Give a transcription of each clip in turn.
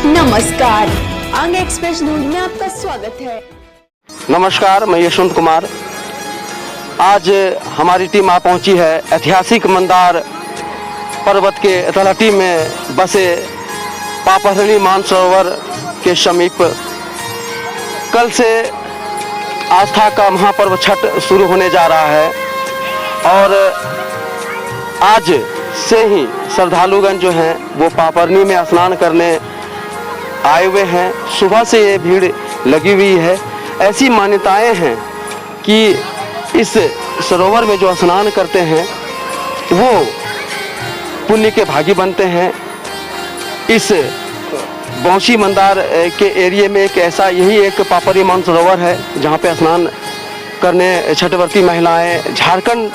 नमस्कार, अंग express news में आपका स्वागत है। नमस्कार, मैं यशवंत कुमार। आज हमारी टीम आ पहुंची है ऐतिहासिक मंदार पर्वत के तलहटी में बसे पापहरणी मानसरोवर के समीप। कल से आस्था का महापर्व छठ शुरू होने जा रहा है और आज से ही श्रद्धालुगण जो हैं वो पापहरणी में स्नान करने आए हुए हैं। सुबह से ये भीड़ लगी हुई है। ऐसी मान्यताएं हैं कि इस सरोवर में जो स्नान करते हैं वो पुण्य के भागी बनते हैं। इस बौंसी मंदार के एरिया में यही एक पापहरणी मानसरोवर है जहाँ पे स्नान करने छठव्रती महिलाएं झारखंड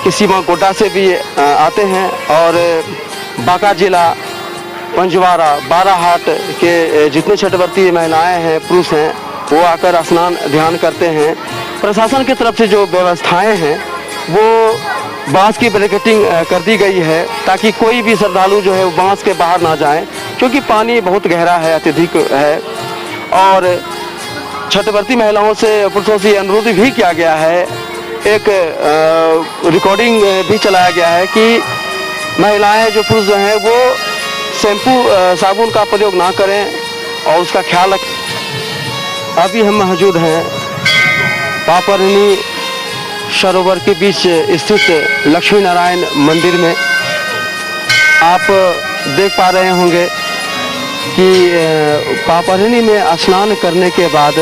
की सीमा गोड्डा से भी आते हैं और बांका जिला, पंजवारा, बाराहाट के जितने छठव्रती महिलाएं हैं, पुरुष हैं, वो आकर स्नान ध्यान करते हैं। प्रशासन की तरफ से जो व्यवस्थाएं हैं वो बांस की बैरिकेडिंग कर दी गई है ताकि कोई भी श्रद्धालु जो है वो बांस के बाहर ना जाएं, क्योंकि पानी बहुत गहरा है, अत्यधिक है। और छठव्रती महिलाओं से, पुरुषों से अनुरोध भी किया गया है, एक रिकॉर्डिंग भी चलाया गया है कि महिलाएं जो पुरुष जो हैं वो शैम्पू साबुन का प्रयोग ना करें और उसका ख्याल रखें। अभी हम मौजूद हैं पापहरणी सरोवर के बीच स्थित लक्ष्मी नारायण मंदिर में। आप देख पा रहे होंगे कि पापहरणी में स्नान करने के बाद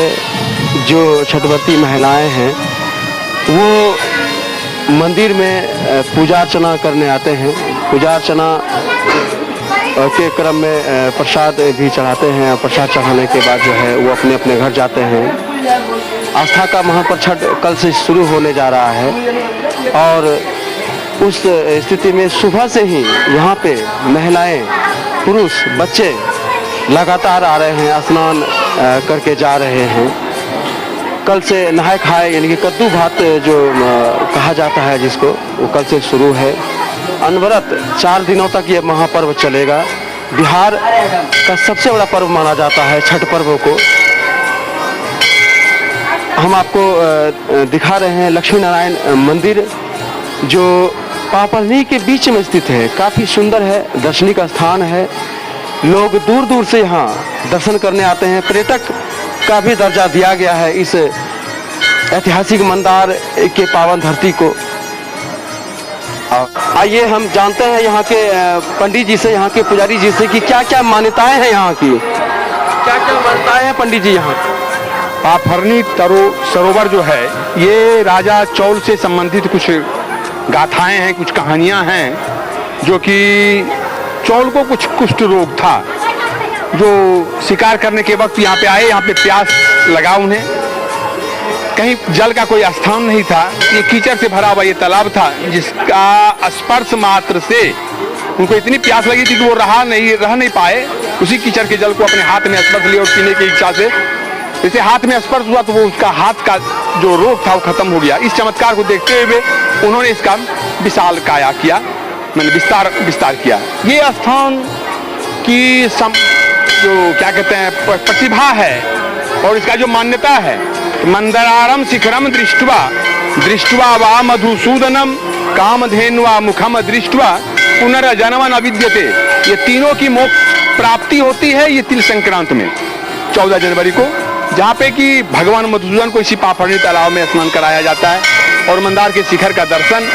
जो छठव्रती महिलाएं हैं वो मंदिर में पूजा अर्चना करने आते हैं। पूजा अर्चना के क्रम में प्रसाद भी चढ़ाते हैं। प्रसाद चढ़ाने के बाद जो है वो अपने अपने घर जाते हैं। आस्था का महापर्व छठ कल से शुरू होने जा रहा है और उस स्थिति में सुबह से ही यहाँ पे महिलाएं, पुरुष, बच्चे लगातार आ रहे हैं, स्नान करके जा रहे हैं। कल से नहाए खाए यानी कि कद्दू भात जो कहा जाता है जिसको, वो कल से शुरू है। अनवरत 4 दिनों तक ये महापर्व चलेगा। बिहार का सबसे बड़ा पर्व माना जाता है छठ पर्व को। हम आपको दिखा रहे हैं लक्ष्मी नारायण मंदिर जो पापहरणी के बीच में स्थित है। काफ़ी सुंदर है, दर्शनीय स्थान है। लोग दूर दूर से यहाँ दर्शन करने आते हैं। पर्यटक का भी दर्जा दिया गया है इस ऐतिहासिक मंदार के पावन धरती को। आइए हम जानते हैं यहाँ के पंडित जी से, यहाँ के पुजारी जी से कि क्या क्या मान्यताएं हैं यहाँ की, क्या क्या मान्यताएं हैं पंडित जी यहाँ। पापहरणी सरोवर जो है ये राजा चौल से संबंधित कुछ गाथाएं हैं, कुछ कहानियां हैं। जो कि चौल को कुछ कुष्ठ रोग था, जो शिकार करने के वक्त यहाँ पे आए, यहाँ पे प्यास लगा उन्हें। कहीं जल का कोई स्थान नहीं था, ये कीचड़ से भरा हुआ ये तालाब था जिसका स्पर्श मात्र से उनको इतनी प्यास लगी थी कि वो रह नहीं पाए। उसी कीचड़ के जल को अपने हाथ में स्पर्श लिया और पीने की इच्छा से जैसे हाथ में स्पर्श हुआ तो वो उसका हाथ का जो रोग था वो खत्म हो गया। इस चमत्कार को देखते हुए उन्होंने इसका विशाल काया किया, मैंने विस्तार किया। ये स्थान की जो क्या कहते हैं प्रतिभा है और इसका जो मान्यता है, मंदरारम शिखरम दृष्टवा वा मधुसूदनम कामधेनुवा मुखम दृष्टवा पुनर्जन्म न विद्यते। ये तीनों की मोक्ष प्राप्ति होती है ये तिल संक्रांत में 14 जनवरी को, जहाँ पे कि भगवान मधुसूदन को इसी पापहरणी तालाब में स्नान कराया जाता है। और मंदार के शिखर का दर्शन,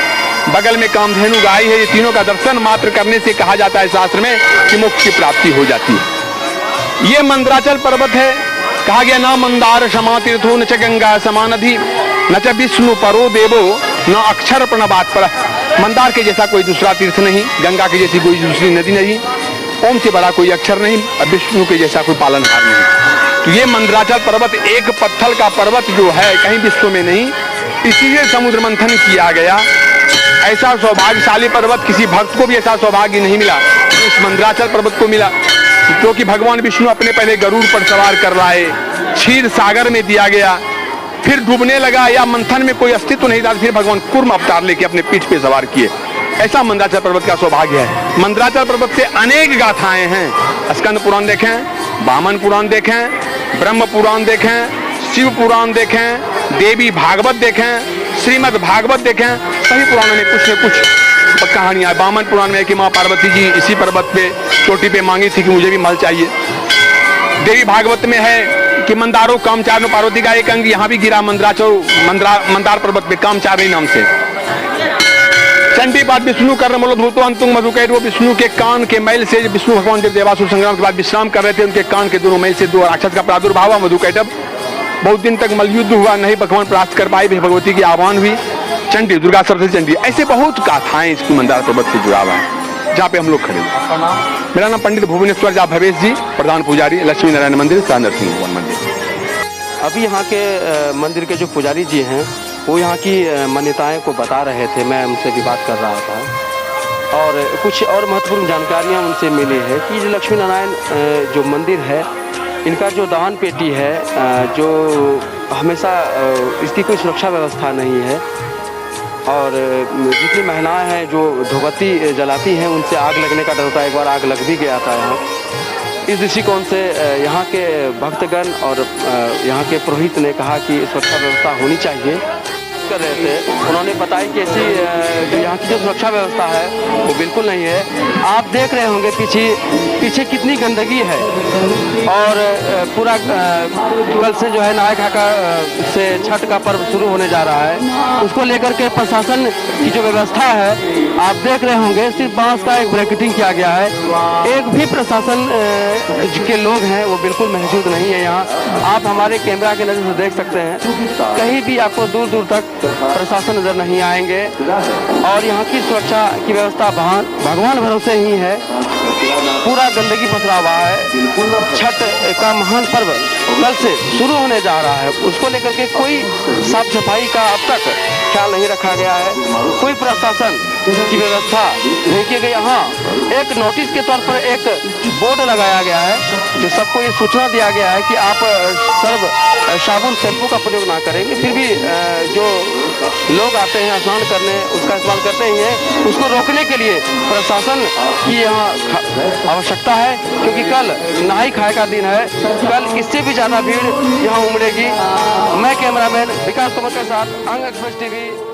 बगल में कामधेनु गाय है, ये तीनों का दर्शन मात्र करने से कहा जाता है शास्त्र में कि मोक्ष की प्राप्ति हो जाती है। ये मंदराचल पर्वत है। कहा गया ना मंदार क्षमा तीर्थो न च गंगा समानधि न च विष्णु परो देवो न अक्षर प्रणवात पर। मंदार के जैसा कोई दूसरा तीर्थ नहीं, गंगा के जैसी कोई दूसरी नदी नहीं, ओम से बड़ा कोई अक्षर नहीं और विष्णु के जैसा कोई पालनहार नहीं। तो ये मंदराचल पर्वत एक पत्थर का पर्वत जो है कहीं विश्व में नहीं, इसीलिए समुद्र मंथन किया गया। ऐसा सौभाग्यशाली पर्वत किसी भक्त को भी ऐसा सौभाग्य नहीं मिला तो इस मंदराचल पर्वत को मिला, क्योंकि भगवान विष्णु अपने पहले गरुड़ पर सवार कर लाए, क्षीर सागर में दिया गया, फिर डूबने लगा या मंथन में कोई अस्तित्व नहीं था, फिर भगवान कूर्म अवतार लेके अपने पीठ पे सवार किए। ऐसा मंदराचल पर्वत का सौभाग्य है। मंदराचल पर्वत से अनेक गाथाएं हैं। स्कंद पुराण देखें, वामन पुराण देखें, ब्रह्म पुराण देखें, शिव पुराण देखें, देवी भागवत देखें, श्रीमद् भागवत देखें, सभी पुराणों में कुछ न कुछ कहानियां। वामन पुराण में कि माँ पार्वती जी इसी पर्वत पे चोटी पे मांगी थी कि मुझे भी मल चाहिए। देवी भागवत में है कि मंदारो कामचारिणी पार्वती का एक अंग यहाँ भी गिरा मंदार पर्वत पे कामचारिणी नाम से। चंडी पाठ विष्णु कर मूलभूतो अंतुंग मधुकैर, वो विष्णु के कान के मैल से विष्णु भगवान जब देवासुर संग्राम के बाद विश्राम कर रहे थे, उनके कान के दोनों मैल से दो राक्षस का प्रादुर्भाव हुआ। मधुकैटभ बहुत दिन तक मलयुद्ध हुआ, नहीं भगवान प्राप्त कर पाए, भगवती की आह्वान हुई। चंडी, दुर्गा सरस्वती चंडी, ऐसे बहुत गाथाएं इसकी मंदार पर्वत से जुड़ा हुआ है जहाँ पे हम लोग खड़े हुए। मेरा नाम पंडित भुवनेश्वर झा भवेश जी, प्रधान पुजारी, लक्ष्मी नारायण मंदिर, शाह नरसिंह भगवान मंदिर। अभी यहाँ के मंदिर के जो पुजारी जी हैं वो यहाँ की मान्यताएं को बता रहे थे, मैं उनसे भी बात कर रहा था और कुछ और महत्वपूर्ण जानकारियाँ उनसे मिली है कि जो लक्ष्मी नारायण जो मंदिर है, इनका जो दान पेटी है, जो हमेशा इसकी कोई सुरक्षा व्यवस्था नहीं है और जितनी महिलाएं हैं जो धूपबत्ती जलाती हैं उनसे आग लगने का डर होता है। एक बार आग लग भी गया था यहाँ। इस दृष्टिकोण से यहाँ के भक्तगण और यहाँ के पुरोहित ने कहा कि सुरक्षा व्यवस्था होनी चाहिए कर रहे थे। उन्होंने बताया कि ऐसी यहाँ की जो सुरक्षा व्यवस्था है वो बिल्कुल नहीं है। आप देख रहे होंगे पीछे कितनी गंदगी है और पूरा कल से जो है नहाय खाकर से छठ का पर्व शुरू होने जा रहा है, उसको लेकर के प्रशासन की जो व्यवस्था है आप देख रहे होंगे, सिर्फ बांस का एक ब्रैकेटिंग किया गया है। एक भी प्रशासन के लोग हैं वो बिल्कुल मौजूद नहीं है यहाँ। आप हमारे कैमरा के नज़र से देख सकते हैं, कहीं भी आपको दूर दूर तक प्रशासन नजर नहीं आएंगे और यहाँ की सुरक्षा की व्यवस्था भगवान भरोसे ही है। पूरा गंदगी पसरा हुआ है। छठ का महान पर्व कल से शुरू होने जा रहा है, उसको लेकर के कोई साफ सफाई का अब तक ख्याल नहीं रखा गया है, कोई प्रशासन की व्यवस्था नहीं की गई। यहाँ एक नोटिस के तौर पर एक बोर्ड लगाया गया है जो सबको ये सूचना दिया गया है कि आप सर्व साबुन शैम्पू का प्रयोग ना करेंगे, फिर भी जो लोग आते हैं स्नान करने उसका इस्तेमाल करते ही हैं। उसको रोकने के लिए प्रशासन की यहाँ आवश्यकता है, क्योंकि कल नहाई खाए का दिन है। कल इससे भी ज़्यादा भीड़ यहाँ उमड़ेगी। मैं कैमरामैन विकास कुमार के साथ अंग एक्सप्रेस टीवी।